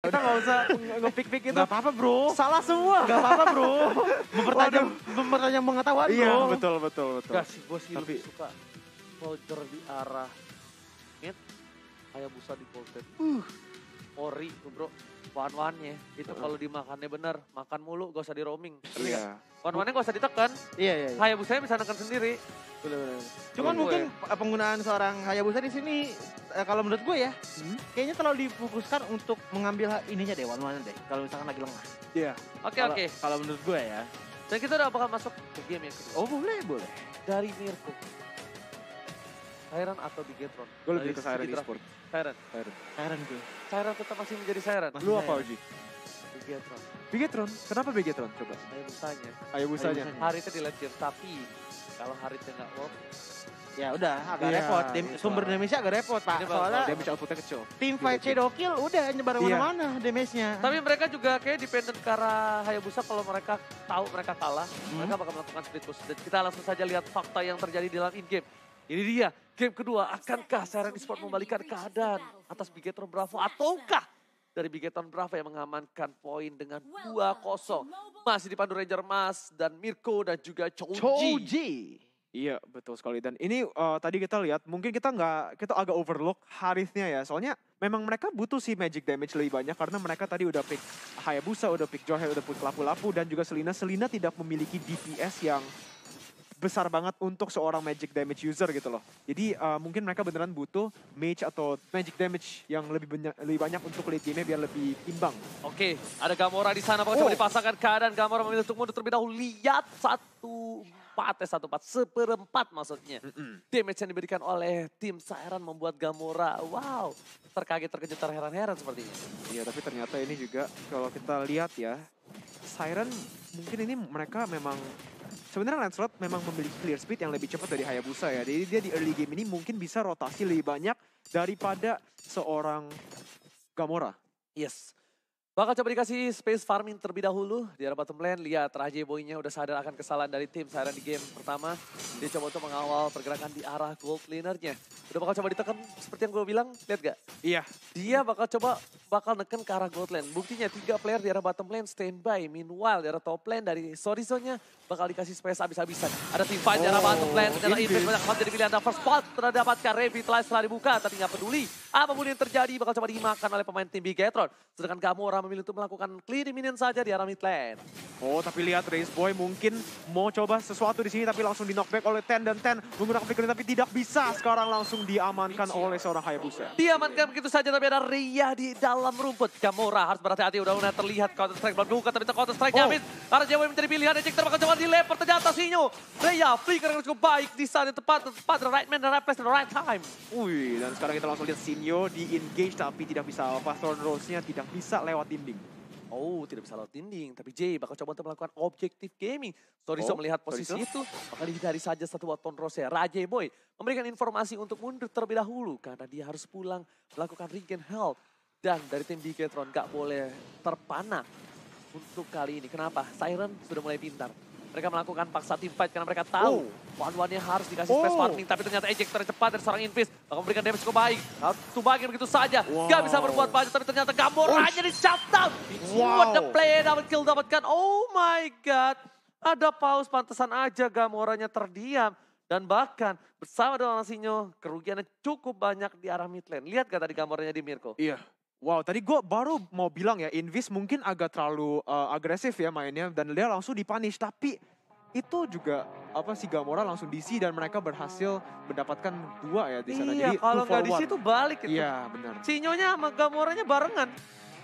Kita nggak usah nge-pick-pick itu. Nggak apa-apa bro. Salah semua. Nggak apa-apa bro. Mempertajam pengetahuan Iya bro. betul. Gak sih, gue sih Tapi- lebih suka Roger di arah mid, Hayabusa di bolted. Ori tuh bro, one-one-nya. Itu kalau dimakannya bener, makan mulu gak usah di roaming. Iya. One-one-nya gak usah ditekan, Iya. Hayabusanya bisa neken sendiri. Bener. Cuman Menurut mungkin penggunaan seorang Hayabusa di sini kalau menurut gue ya, kayaknya terlalu difokuskan untuk mengambil ininya deh, one-one deh. Kalau misalkan lagi lengah. Iya. Oke. Kalau menurut gue ya. Dan kita udah bakal masuk ke game yang kedua. Oh boleh. Dari Mirko. Siren atau Bigetron? Gue lebih Dari ke Siren segi draft. e-sport. Siren. Keren gue. Siren tetap masih menjadi Siren. Lu apa Oji? Bigetron. Bigetron? Kenapa Bigetron? Coba. Hayabusanya. Hayabusanya. Haritnya di late game, tapi kalau Haritnya nggak work, Ya udah agak Iya, repot. itu. Sumber damage-nya agak repot pak. Ini Soalnya Damage outputnya kecil. tim fight Shadow Kill udah nyebar Iya. mana-mana damage-nya. tapi mereka juga kayak dependent ke arah Hayabusa. Kalau mereka tahu mereka kalah, mereka bakal melakukan split push. Dan kita langsung saja lihat fakta yang terjadi di dalam in-game. Ini dia, game kedua. Akankah Siren Esport membalikan keadaan atas Bigetron Bravo? Ataukah dari Bigetron Bravo yang mengamankan poin dengan 2-0? Masih dipandu Ranger Mas dan Mirko dan juga Choji. Iya betul sekali dan ini tadi kita lihat mungkin kita agak overlook Harithnya ya soalnya memang mereka butuh sih magic damage lebih banyak karena mereka tadi udah pick Hayabusa, udah pick Jorge, udah pick Lapu-Lapu dan juga Selina tidak memiliki DPS yang besar banget untuk seorang magic damage user gitu loh. Jadi mungkin mereka beneran butuh mage atau magic damage yang lebih banyak untuk late game-nya biar lebih imbang. Oke, ada Gamora di sana. Bakal coba dipasangkan keadaan. Gamora memilih untuk mundur terlebih dahulu. Lihat 1-4 seperempat maksudnya. Damage yang diberikan oleh tim Siren membuat Gamora, wow, terkaget, terkejut, terheran-heran sepertinya. Iya tapi ternyata ini juga kalau kita lihat ya Siren mungkin ini mereka memang sebenarnya Lancelot memang memiliki clear speed yang lebih cepat dari Hayabusa ya. Jadi dia di early game ini mungkin bisa rotasi lebih banyak daripada seorang Gamora. Yes. Bakal coba dikasih space farming terlebih dahulu di arah bottom lane. Lihat Raje Boy-nya udah sadar akan kesalahan dari tim Siren di game pertama. Dia coba untuk mengawal pergerakan di arah gold laner-nya. Udah bakal coba ditekan seperti yang gue bilang, lihat gak? Iya. Dia bakal neken ke arah gold lane. Buktinya 3 player di arah bottom lane standby. Meanwhile di arah top lane dari Sorizo-nya bakal dikasih space habis-habisan. Ada team fight di arah bottom lane. Ternyata Invis banyak banget jadi pilihan. Dan first spot telah dapatkan Revitalize setelah dibuka. Tapi nggak peduli apapun yang terjadi bakal coba dimakan oleh pemain tim Bigetron. Sedangkan Gamora memilih untuk melakukan clear minion saja di arah mid lane. Oh tapi lihat Race Boy mungkin mau coba sesuatu di sini tapi langsung di knockback oleh Ten dan Ten menggunakan pick tapi tidak bisa sekarang langsung diamankan oleh seorang Hayabusa. Diamankan begitu saja tapi ada Ria di dalam rumput. Gamora harus berhati-hati, udah mulai terlihat counter strike belum dibuka tapi counter strike habis. Karena Jawa menjadi pilihan, Ejector bakal coba dilempar ternyata Sinyo. Ria flicker yang cukup baik di saat yang tepat the right man, the right place, the right time. Wih dan sekarang kita langsung lihat Sinyo di engage tapi tidak bisa apa Thorn Rose-nya tidak bisa lewat dinding. Oh, tidak bisa lewat dinding. Tapi Jay bakal coba untuk melakukan objektif gaming. Sorizo melihat posisi itu, bakal dihindari saja satu waton Rose. Raja Boy memberikan informasi untuk mundur terlebih dahulu. Karena dia harus pulang melakukan regen health. Dan dari tim Bigetron gak boleh terpana untuk kali ini. Kenapa? Siren sudah mulai pintar. Mereka melakukan paksa team fight karena mereka tahu one-one-nya harus dikasih space farming. Tapi ternyata Ejector cepat dari seorang Invis. Bakal memberikan damage cukup baik. Satu bagian begitu saja. Gak bisa berbuat banyak. Tapi ternyata Gamora-nya di shutdown. What the play, dapat kill, dapatkan. Oh my god. Ada pause, pantesan aja Gamora-nya terdiam. Dan bahkan bersama dengan Sinyo, kerugiannya cukup banyak di arah mid lane. Lihat gak tadi Gamora-nya di Mirko? Iya. Wow, tadi gue baru mau bilang ya, Invis mungkin agak terlalu agresif ya mainnya dan dia langsung dipunish. Tapi itu juga apa sih Gamora langsung DC dan mereka berhasil mendapatkan 2 ya di sana. Iya, Jadi kalau 2 for nggak DC 1. tuh balik itu. Iya, benar. Sinyonya sama Gamoranya barengan.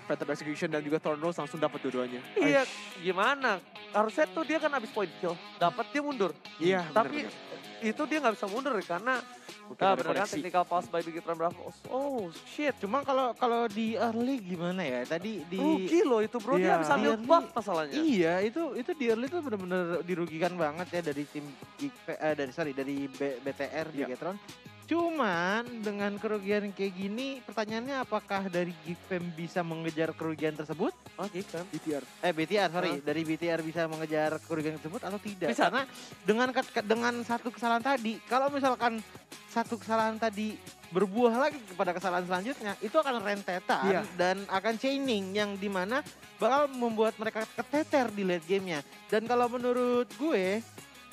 Fatal Execution dan juga Thorn Rose langsung dapat dua-duanya. Iya, gimana? Harusnya tuh dia kan habis point kill, dapat dia mundur. Iya, Tapi benar-benar. itu dia nggak bisa mundur karena Ada benar kan koneksi. technical pass by Bigetron Bravo. Oh shit, Cuma kalau di early gimana ya? Tadi di rugi loh itu bro, dia Iya. bisa ambil Early- buff masalahnya. Iya, itu di early tuh benar-benar dirugikan banget ya dari tim dari BTR Iya. Bigetron. Cuman dengan kerugian kayak gini, pertanyaannya apakah dari Geekfam bisa mengejar kerugian tersebut? Oh gitu. BTR. BTR, sorry. Dari BTR bisa mengejar kerugian tersebut atau tidak? Bisa. Karena dengan satu kesalahan tadi, kalau misalkan satu kesalahan tadi berbuah lagi kepada kesalahan selanjutnya, itu akan rentetan Iya. dan akan chaining yang dimana bakal membuat mereka keteter di late gamenya. Dan kalau menurut gue,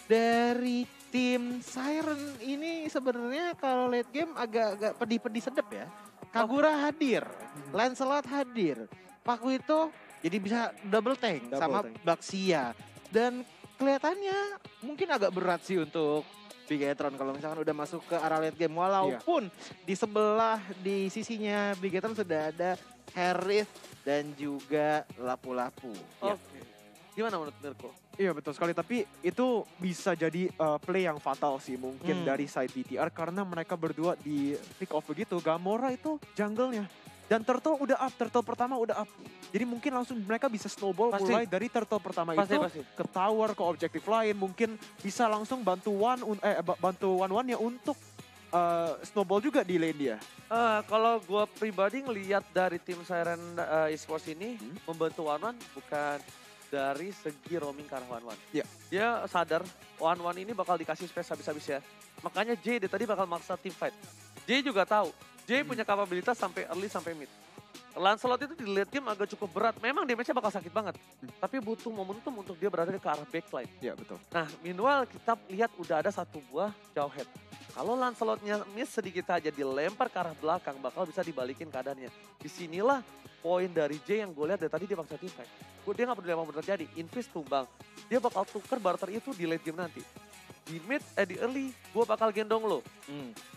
dari tim Siren ini sebenarnya kalau late game agak-agak pedih-pedih sedep ya. Kagura hadir, Lancelot hadir, Pakuito jadi bisa double tank Double sama tank. Baxia. Dan kelihatannya mungkin agak berat sih untuk Bigetron kalau misalkan udah masuk ke arah late game. Walaupun di sebelah, di sisinya Bigetron sudah ada Harith dan juga Lapu-Lapu. Oke. Gimana menurut Mirko? Iya betul sekali, tapi itu bisa jadi play yang fatal sih mungkin dari side BTR karena mereka berdua di pick off begitu. Gamora itu jungle-nya dan turtle udah up, turtle pertama udah up. Jadi mungkin langsung mereka bisa snowball Pasti. mulai dari turtle pertama Pasti. itu ke tower, ke objektif lain. Mungkin bisa langsung bantu one-one-nya untuk snowball juga di lane dia. Kalau gue pribadi ngelihat dari tim Siren Esports ini membantu One One bukan dari segi roaming ke arah One One. Iya. Dia sadar One One ini bakal dikasih space habis-habis ya. Makanya J dia tadi bakal maksa team fight. J juga tahu. J punya kapabilitas sampai early sampai mid. Lancelot itu di late game agak cukup berat. Memang damage-nya bakal sakit banget. Tapi butuh momentum untuk dia berada ke arah backline. Iya betul. Nah, meanwhile kita lihat udah ada satu buah jauh head. Kalau Lancelotnya miss sedikit aja dilempar ke arah belakang bakal bisa dibalikin keadaannya. Disinilah poin dari J yang gue lihat dari tadi dia paksa team fight. Dia gak peduli apa yang terjadi, Invis tumbang. Dia bakal tuker barter itu di late game nanti. Di mid, di early, gue bakal gendong lo.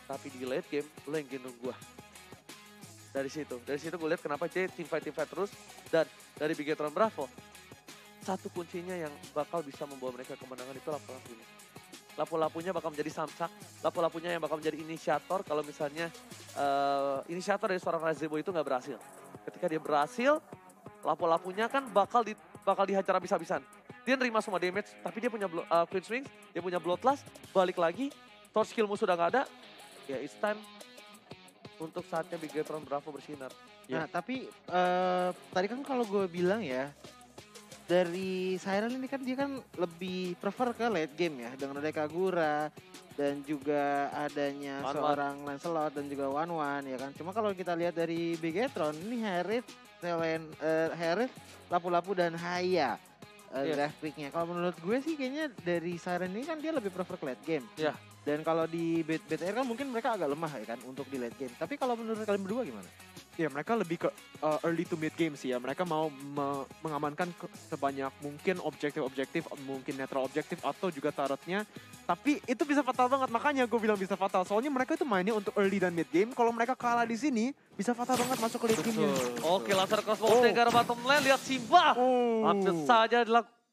Tapi di late game, lo yang gendong gue. Dari situ gue lihat kenapa J team fight terus. Dan dari Bigetron Bravo, satu kuncinya yang bakal bisa membawa mereka kemenangan itu lapu-lapunya. Lapu-lapunya bakal menjadi samsak, lapu-lapunya yang bakal menjadi inisiator kalau misalnya inisiator dari seorang Razebo itu nggak berhasil. Ketika dia berhasil, lapu-lapunya kan bakal dihajar habis-habisan. Dia nerima semua damage, tapi dia punya Queen's Wings, dia punya Bloodlust, balik lagi, torch skill musuh udah nggak ada, ya it's time untuk saatnya Bigetron Bravo bersinar. Nah tapi tadi kan kalau gue bilang ya, dari Siren ini kan dia kan lebih prefer ke late game ya, dengan ada Kagura dan juga adanya One-one. seorang Lancelot dan juga One-one ya kan. Cuma kalau kita lihat dari Bigetron ini Harith, Lapu-Lapu dan Haya grafiknya. Kalau menurut gue sih kayaknya dari Siren ini kan dia lebih prefer ke late game. Iya. Dan kalau di BTR kan mungkin mereka agak lemah ya kan untuk di late game. Tapi kalau menurut kalian berdua gimana? Ya mereka lebih ke early to mid game sih ya. Mereka mau mengamankan sebanyak mungkin objektif-objektif, mungkin netral objektif atau juga turretnya. Tapi itu bisa fatal banget, makanya gue bilang bisa fatal. Soalnya mereka itu mainnya untuk early dan mid game. Kalau mereka kalah di sini, bisa fatal banget masuk ke late game-nya. Oke, laser crossbow Negara bottom lane, lihat Simba. Hampir saja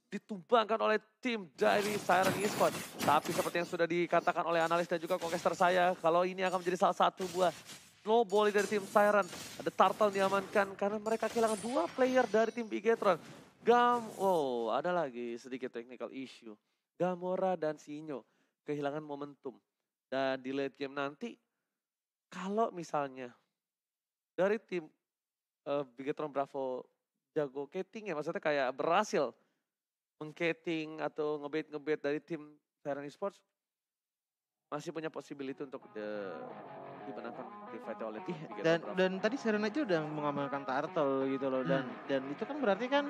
ditumbangkan oleh tim dari Siren Esports. Tapi seperti yang sudah dikatakan oleh analis dan juga konkester saya, kalau ini akan menjadi salah satu buah snowball dari tim Siren. Ada Turtle diamankan karena mereka kehilangan 2 player dari tim Bigetron. Ada lagi sedikit technical issue. Gamora dan Sinyo kehilangan momentum. Dan di late game nanti, kalau misalnya dari tim Bigetron Bravo jago keting ya, maksudnya kayak berhasil mengketing atau ngebait dari tim Siren Esports, masih punya possibility untuk dimenangkan di fight oleh tim Bigetron Bravo. Dan tadi Siren aja udah mengamankan Turtle gitu loh. Dan itu kan berarti kan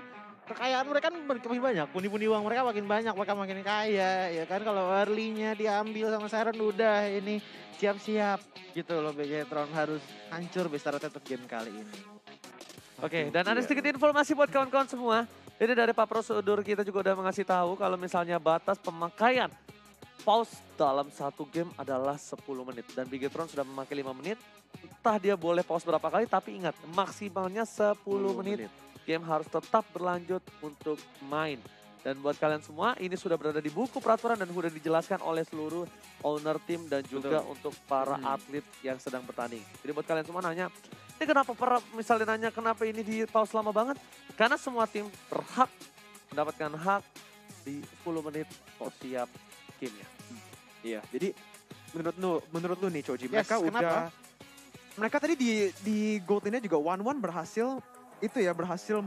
kekayaan mereka kan makin banyak. Pundi-pundi uang mereka makin banyak, mereka makin kaya. Ya kan kalau early-nya diambil sama Siren udah ini siap-siap gitu loh. Bigetron harus hancur besar tetap game kali ini. Oke, dan ada sedikit informasi buat kawan-kawan semua. Ini dari Pak Prosedur kita juga udah mengasih tahu kalau misalnya batas pemakaian pause dalam satu game adalah 10 menit. Dan Bigetron sudah memakai 5 menit. Entah dia boleh pause berapa kali, tapi ingat maksimalnya 10 menit. Game harus tetap berlanjut untuk main. Dan buat kalian semua, ini sudah berada di buku peraturan dan sudah dijelaskan oleh seluruh owner tim dan juga untuk para atlet yang sedang bertanding. Jadi buat kalian semua nanya, ini kenapa misalnya nanya kenapa ini di pause lama banget? Karena semua tim berhak mendapatkan hak di 10 menit setiap gamenya. Iya, jadi menurut lu nih Choji, Yes, kenapa? mereka tadi di gold ini juga 1-1 berhasil berhasil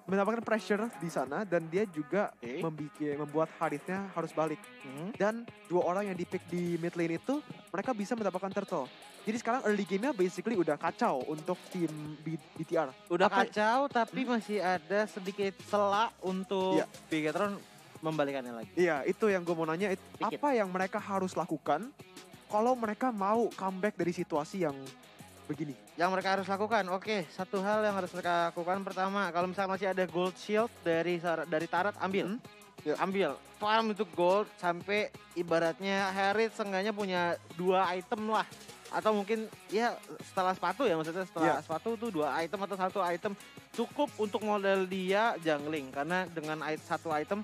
mendapatkan pressure di sana, dan dia juga Oke. membuat Harithnya harus balik. Hmm. Dan 2 orang yang di pick di mid lane itu mereka bisa mendapatkan turtle. Jadi sekarang early game-nya basically udah kacau untuk tim BTR. Udah Apa- kacau tapi masih ada sedikit celah untuk Iya. Bigetron membalikannya lagi. Iya, itu yang gue mau nanya. Dikit. Apa yang mereka harus lakukan kalau mereka mau comeback dari situasi yang begini? Yang mereka harus lakukan, oke, satu hal yang harus mereka lakukan pertama, kalau misalnya masih ada gold shield dari Tarat, ambil. Ya. Ambil, farm itu gold sampai ibaratnya Harith seenggaknya punya 2 item lah. Atau mungkin ya setelah sepatu ya, maksudnya setelah sepatu tuh 2 item atau 1 item cukup untuk modal dia jungling. Karena dengan 1 item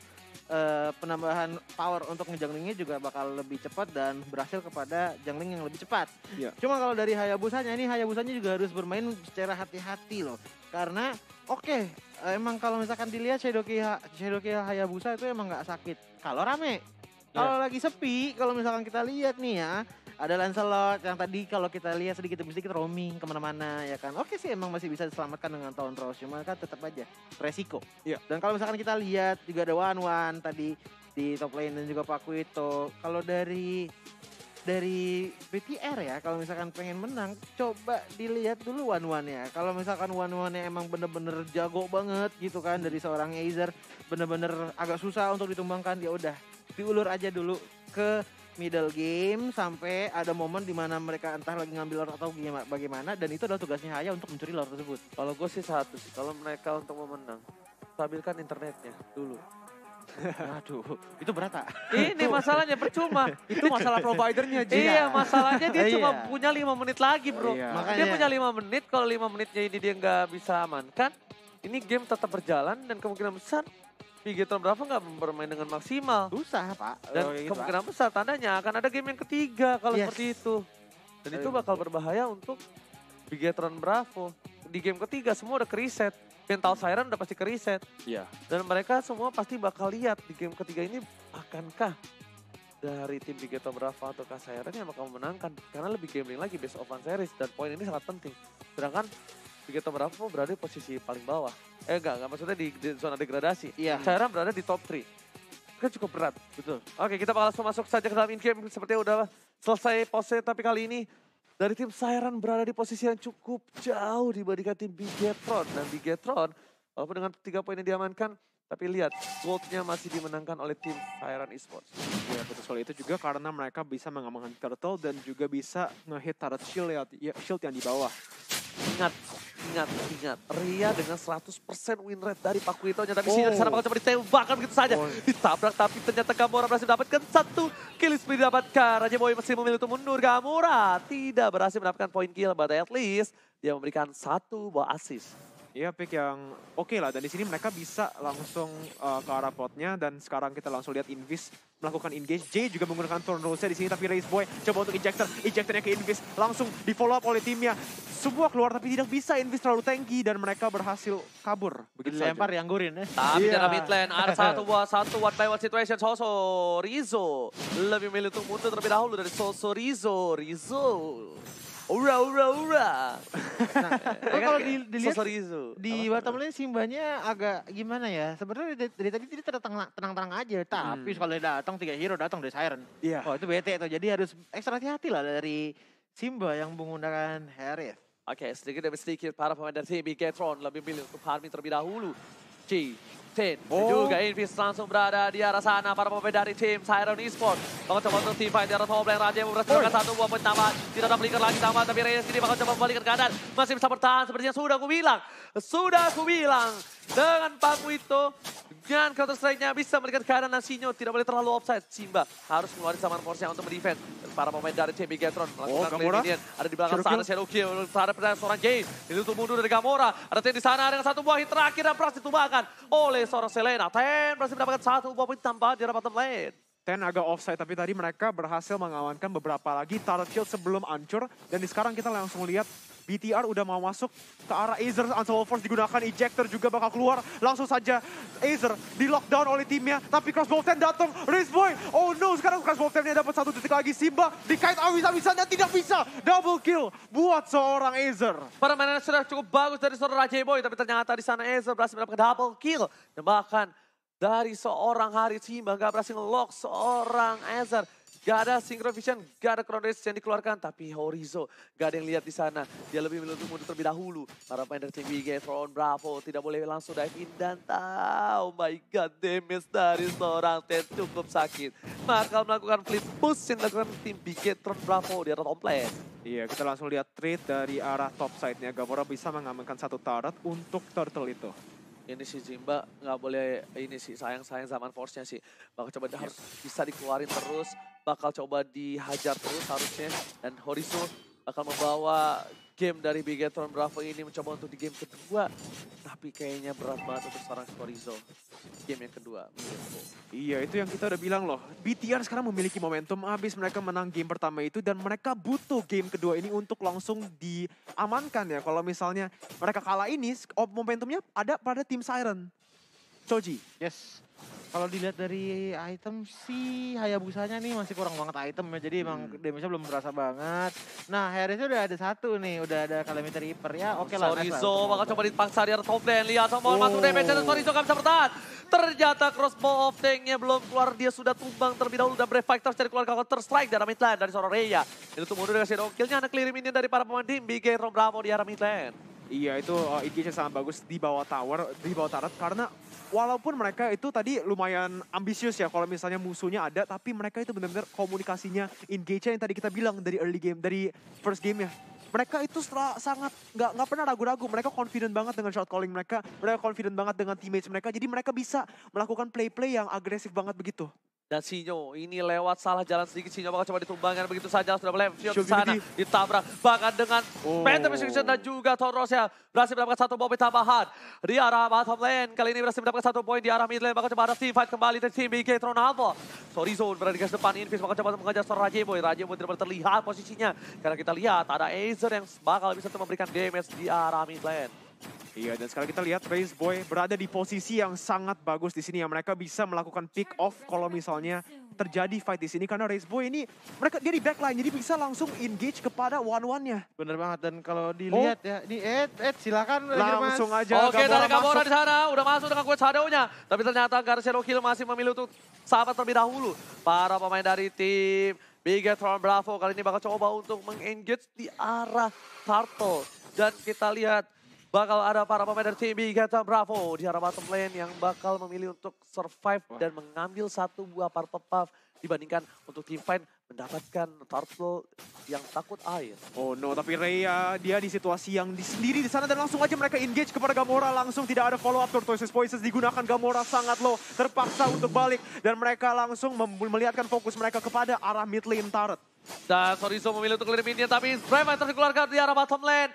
penambahan power untuk ngejunglingnya juga bakal lebih cepat dan berhasil kepada jungling yang lebih cepat. Iya. Cuma kalau dari Hayabusanya juga harus bermain secara hati-hati loh. Karena emang kalau misalkan dilihat Shadowkill Hayabusa itu emang nggak sakit kalau rame. Kalau lagi sepi, kalau misalkan kita lihat nih ya, ada Lancelot yang tadi kalau kita lihat sedikit demi sedikit roaming kemana-mana ya kan. Oke sih emang masih bisa diselamatkan dengan Taunt Rose, cuma kan tetap aja resiko. Iya. Dan kalau misalkan kita lihat juga ada Wan tadi di top lane dan juga Pakuito. Kalau dari BTR ya, kalau misalkan pengen menang, coba dilihat dulu Wan ya. Kalau misalkan Wan-Wan emang bener-bener jago banget gitu kan dari seorang Azer, bener-bener agak susah untuk ditumbangkan, ya udah diulur aja dulu ke middle game sampai ada momen di mana mereka entah lagi ngambil lord atau bagaimana, dan itu adalah tugasnya Haya untuk mencuri lord tersebut. Kalau gue sih satu sih, kalau mereka untuk memenang, stabilkan internetnya dulu. Aduh, itu berat tak? Ini masalahnya percuma. Itu masalah providernya, Ji. Iya, masalahnya dia cuma Iya. punya 5 menit lagi, bro. Iya. Dia Makanya- punya 5 menit, kalau 5 menitnya ini dia nggak bisa amankan, ini game tetap berjalan dan kemungkinan besar Bigetron Bravo nggak bermain dengan maksimal. Susah pak. Dan Kalau kayak gitu, Pak. kemungkinan besar tandanya akan ada game yang ketiga kalau Yes. seperti itu. Dan itu bakal berbahaya untuk Bigetron Bravo. Di game ketiga semua udah ke-reset. Mental Siren udah pasti ke-reset. Iya. Dan mereka semua pasti bakal lihat di game ketiga ini akankah dari tim Bigetron Bravo atau Siren yang bakal memenangkan. Karena lebih gambling lagi best of one series dan poin ini sangat penting. Sedangkan Bigetron Bravo berada di posisi paling bawah. Enggak maksudnya di zona degradasi. Iya. Siren berada di top 3. Kan cukup berat. Betul. Oke, kita bakal langsung masuk saja ke dalam in-game. Sepertinya udah selesai pose, tapi kali ini dari tim Siren berada di posisi yang cukup jauh dibandingkan tim Bigetron. Dan Bigetron, walaupun dengan 3 poin yang diamankan, tapi lihat, goldnya masih dimenangkan oleh tim Siren Esports. Ya betul sekali, itu juga karena mereka bisa mengamankan turtle dan juga bisa nge-hit turret shield yang di bawah. Ingat. Ria dengan 100% win rate dari Pakuitonya. Tapi Sinyal di sana bakal coba ditembakkan begitu saja. Ditabrak, tapi ternyata Gamora berhasil mendapatkan 1 kill spree didapatkan. Raja Boy masih memilih untuk mundur. Gamora tidak berhasil mendapatkan poin kill, but at least dia memberikan 1 buah assist. Iya, pick yang oke lah. Dan di sini mereka bisa langsung ke arah potnya. Dan sekarang kita langsung lihat Invis melakukan engage. Jay juga menggunakan turn rose di sini, tapi Race Boy coba untuk injectornya ke Invis langsung di follow up oleh timnya. Semua keluar tapi tidak bisa, Invis terlalu tanky dan mereka berhasil kabur. Begitu Lempar saja. yang gurin ya. Tapi Iya. dalam mid lane ada satu one by one situation. Soso Rizzo lebih milih untuk mundur terlebih dahulu dari Soso Rizzo. Ura. Oh, kalau dilihat Soso Rizzo. di bottom lane Simbanya agak gimana ya? Sebenarnya dari tadi dia tenang-tenang aja, tapi sekali datang 3 hero datang dari Siren. Iya. Oh itu bete tuh. Jadi harus ekstra hati-hati lah dari Simba yang menggunakan Harith. Oke, sedikit demi sedikit para pemain dari tim Bigetron lebih milih untuk farming terlebih dahulu. G10 juga Invis langsung berada di arah sana. Para pemain dari tim Siren Esports bakal coba untuk team fight di arah top lane. Raja berhasil melakukan 1 buah poin tambahan. Tidak ada flicker lagi tambah, tapi Reyes ini bakal coba membalikan keadaan. Masih bisa bertahan sepertinya sudah aku bilang. Dengan Pakuito dengan counter strike-nya bisa memberikan keadaan Nasinyo. Tidak boleh terlalu offside. Simba harus mengeluarkan Saman Force-nya untuk mendefend. Para pemain dari tim Bigetron melakukan Gamora. clean. Ada di belakang sana Shadowkill. Ada pertanyaan seorang Jane. Ini untuk mundur dari Gamora. Ada Ten di sana dengan 1 buah hit terakhir dan berhasil ditumbangkan oleh seorang Selena. Ten berhasil mendapatkan 1 buah poin tambahan di arah bottom lane. Ten agak offside, tapi tadi mereka berhasil mengamankan beberapa lagi turret shield sebelum hancur. Dan sekarang kita langsung lihat BTR udah mau masuk ke arah Aether. Unstoppable Force digunakan, ejector juga bakal keluar. Langsung saja Aether di lockdown oleh timnya. Tapi Crossbow 10 datang, Rizboy. Oh no, sekarang Crossbow 10-nya dapat 1 detik lagi. Simba dikait abis-abisan dan tidak bisa. Double kill buat seorang Aether. Permainan sudah cukup bagus dari seorang Raja Boy, tapi ternyata di sana Aether berhasil mendapatkan double kill. Dan bahkan dari seorang Haris Simba gak berhasil nge-lock seorang Aether. Gak ada Synchro Vision, gak ada Chrono Race yang dikeluarkan, tapi Horizo gak ada yang lihat di sana. Dia lebih memilih untuk mundur terlebih dahulu. Para pemain dari tim Bigetron Bravo tidak boleh langsung dive in dan tahu, oh my god, damage dari seorang Ted cukup sakit. Maka melakukan flip push yang dilakukan tim Bigetron Bravo di arah top lane. Iya, kita langsung lihat trade dari arah top side-nya. Gamora bisa mengamankan 1 turret untuk turtle itu. Ini si Simba nggak boleh, ini sih sayang-sayang zaman force-nya sih. Bakal coba harus bisa dikeluarin terus, bakal coba dihajar terus harusnya. Dan Horizo bakal membawa game dari Bigetron Bravo ini mencoba untuk di game kedua. Tapi kayaknya berat banget untuk seorang Horizo. Game yang kedua. Iya, itu yang kita udah bilang loh. BTR sekarang memiliki momentum habis mereka menang game pertama itu dan mereka butuh game kedua ini untuk langsung diamankan ya. Kalau misalnya mereka kalah ini, momentumnya ada pada tim Siren. Choji. Yes. Kalau dilihat dari item sih Hayabusanya nih masih kurang banget item ya. Jadi emang damage-nya belum berasa banget. Nah, Harrisnya udah ada 1 nih, udah ada Calamity Reaper ya. Oke lah. Horizo bakal coba dipaksa di top lane. Lihat sama masuk damage dan Horizo gak bisa bertahan. Ternyata crossbow of tank-nya belum keluar. Dia sudah tumbang terlebih dahulu dan Brave Fighters dari keluarga counter strike dari mid lane dari seorang Rhea. Ini tuh mundur dengan shadow kill-nya. Ada clear minion dari para pemain tim Bigetron Bravo di arah mid lane. Iya, itu engage sangat bagus di bawah tower, di bawah turret karena walaupun mereka itu tadi lumayan ambisius ya kalau misalnya musuhnya ada, tapi mereka itu benar-benar komunikasinya, engage-nya yang tadi kita bilang dari early game, dari first game-nya. Mereka itu sangat nggak pernah ragu-ragu, mereka confident banget dengan shot calling mereka confident banget dengan teammates mereka, jadi mereka bisa melakukan play-play yang agresif banget begitu. Dan Sinyo ini lewat salah jalan sedikit, Sinyo bakal coba ditumbangkan begitu saja, sudah boleh di sana, ditabrak bahkan dengan Phantom Execution dan juga Torosya berhasil mendapatkan 1 poin tambahan di arah bottom lane. Kali ini berhasil mendapatkan 1 poin di arah mid lane, bakal coba ada team fight kembali dari tim Bigetron Alpha. Horizon berada di garis depan, Invis bakal coba mengejar seorang Raja Boy tidak boleh terlihat posisinya karena kita lihat ada Aether yang bakal bisa memberikan damage di arah mid lane. Iya, dan sekarang kita lihat Rizboy berada di posisi yang sangat bagus di sini ya. Mereka bisa melakukan pick off kalau misalnya terjadi fight di sini karena Rizboy ini dia di backline jadi bisa langsung engage kepada one-one-nya. Bener banget, dan kalau dilihat ya, ini silakan langsung aja. Oke, dari Gamora di sana udah masuk dengan kuat shadow-nya, tapi ternyata Gar Shadow Kill masih memilih untuk sahabat terlebih dahulu. Para pemain dari tim Bigetron Bravo kali ini bakal coba untuk meng-engage di arah Turtle. Dan kita lihat bakal ada para pemain dari tim Bigetron Bravo di arah bottom lane yang bakal memilih untuk survive dan mengambil 1 buah purple buff dibandingkan untuk tim fight mendapatkan turtle yang takut air. Oh no, tapi Rhea dia di situasi yang sendiri di sana dan langsung aja mereka engage kepada Gamora, langsung tidak ada follow up. Tortoises Voices digunakan, Gamora sangat low, terpaksa untuk balik dan mereka langsung melihatkan fokus mereka kepada arah mid lane turret. Dan Horizo memilih untuk clear minion, tapi Brave Fighters dikeluarkan di arah bottom lane.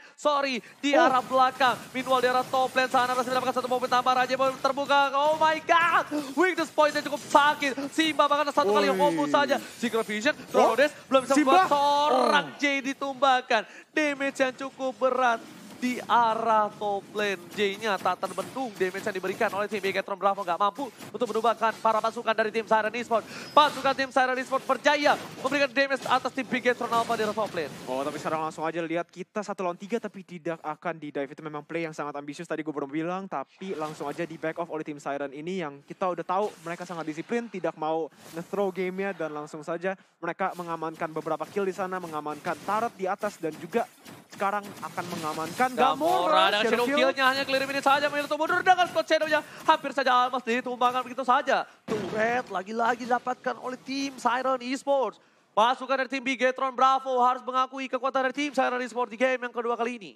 Di arah belakang. Meanwhile di arah top lane sana masih mendapatkan 1 momen tambah. Raja Boy terbuka. Oh my god. Weakness point-nya cukup sakit. Simba bahkan 1 kali combo saja. Synchro Vision, Chrono belum bisa membuat seorang J ditumbangkan. Damage yang cukup berat di arah top lane. J-nya tak terbendung, damage yang diberikan oleh tim Bigetron Bravo nggak mampu untuk menumbangkan para pasukan dari tim Siren Esports. Pasukan tim Siren Esports berjaya memberikan damage atas tim Bigetron Alpha di arah top lane. Oh, tapi sekarang langsung aja lihat kita 1 lawan 3 tapi tidak akan di dive. Itu memang play yang sangat ambisius tadi gue belum bilang, tapi langsung aja di back off oleh tim Siren ini yang kita udah tahu mereka sangat disiplin, tidak mau nge-throw gamenya dan langsung saja mereka mengamankan beberapa kill di sana, mengamankan turret di atas dan juga sekarang akan mengamankan Gamora dengan shadow kill-nya hanya clear minute saja, memilih untuk mundur dengan squad shadow-nya hampir saja almas ditumbangkan begitu saja. Turret lagi-lagi didapatkan oleh tim Siren Esports. Pasukan dari tim Bigetron Bravo harus mengakui kekuatan dari tim Siren Esports di game yang kedua kali ini.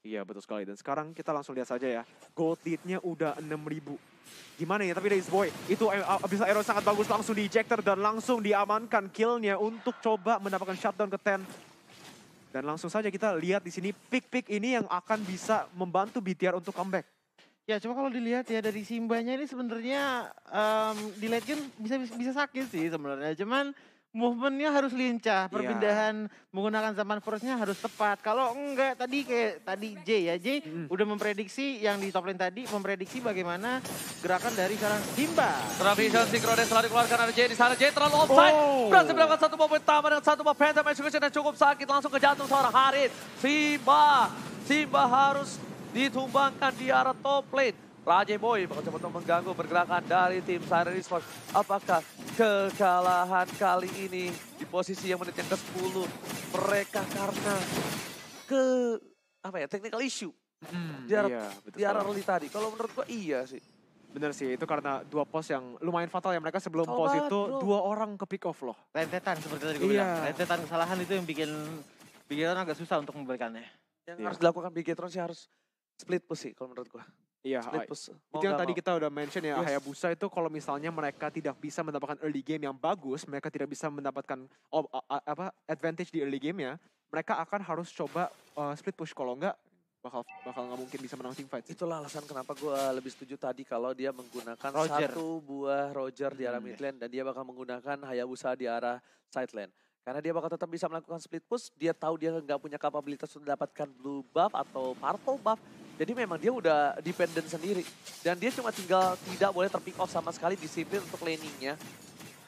Iya, betul sekali. Dan sekarang kita langsung lihat saja ya, gold lead-nya udah 6.000. Gimana ya, tapi Rizboy itu bisa arrow sangat bagus langsung di ejector dan langsung diamankan kill-nya untuk coba mendapatkan shutdown ke 10. Dan langsung saja kita lihat di sini pick-pick ini yang akan bisa membantu BTR untuk comeback. Ya, cuma kalau dilihat ya dari Simbanya ini sebenarnya di late game bisa sakit sih sebenarnya. Cuman movementnya harus lincah, perpindahan menggunakan zaman force-nya harus tepat. Kalau enggak kayak tadi J udah memprediksi yang di top lane tadi, memprediksi bagaimana gerakan dari seorang Simba. Transmission Synchronis telah dikeluarkan ada J di sana. J terlalu offside. Berhasil mendapatkan satu momen tambah dengan satu buff Phantom Execution dan cukup sakit. Langsung ke jantung seorang Harit. Simba harus ditumbangkan di arah top lane. Raja Boy bakal coba mengganggu pergerakan dari tim Siren Esports. Apakah kekalahan kali ini di posisi yang menit yang ke-10 mereka karena technical issue di arah early tadi. Kalau menurut gua iya sih. Bener sih, itu karena dua pos yang lumayan fatal ya. Mereka sebelum pos itu dua orang ke pick off loh. Rentetan seperti tadi gue bilang. Rentetan kesalahan itu yang bikin orang agak susah untuk membalikannya. Yang harus dilakukan Bigetron sih harus split push sih kalau menurut gua. Iya, itu yang tadi kita udah mention ya, Hayabusa itu kalau misalnya mereka tidak bisa mendapatkan early game yang bagus, mereka tidak bisa mendapatkan advantage di early game ya, mereka akan harus coba split push, kalau enggak bakal nggak mungkin bisa menang team fight. Itulah alasan kenapa gue lebih setuju tadi kalau dia menggunakan satu buah Roger di arah mid lane dan dia bakal menggunakan Hayabusa di arah side lane. Karena dia bakal tetap bisa melakukan split push, dia tahu dia nggak punya kapabilitas untuk mendapatkan blue buff atau purple buff. Jadi memang dia udah dependent sendiri. Dan dia cuma tinggal tidak boleh terpick off sama sekali disiplin untuk laningnya.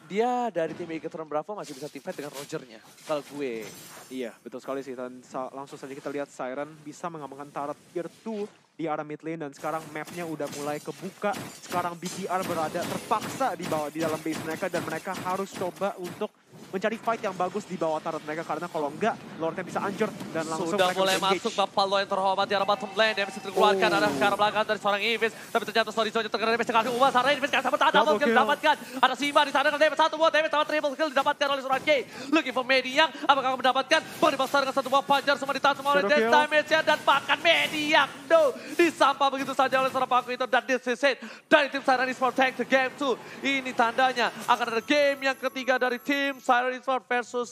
Dia dari tim Bigetron Bravo masih bisa team fight dengan Rogernya. Kalau gue. Iya, betul sekali sih. Dan langsung saja kita lihat Siren bisa mengamankan turret tier 2 di arah mid lane. Dan sekarang mapnya udah mulai kebuka. Sekarang BTR berada terpaksa di dalam base mereka. Dan mereka harus coba untuk mencari fight yang bagus di bawah turret mereka. Karena kalau enggak, Lordnya bisa hancur. Dan langsung sudah mereka mulai masuk Bapak Lo yang terhormat di arah bottom lane. Dia bisa dikeluarkan ada ke arah belakang dari seorang Invis. Tapi ternyata story terkena damage sekali. Sarah Invis gak sampai double kill didapatkan. Ada Simba di sana dengan damage satu buah damage sama triple kill didapatkan oleh seorang K. Looking for Mediang. Apakah akan mendapatkan? Bang dibakar dengan satu buah panjar semua ditahan semua oleh death damage-nya. Dan bahkan Mediang disampah begitu saja oleh seorang Paku itu. Dan this is it. Dari tim Siren Esports take the game 2. Ini tandanya akan ada game yang ketiga dari tim Siren Esports versus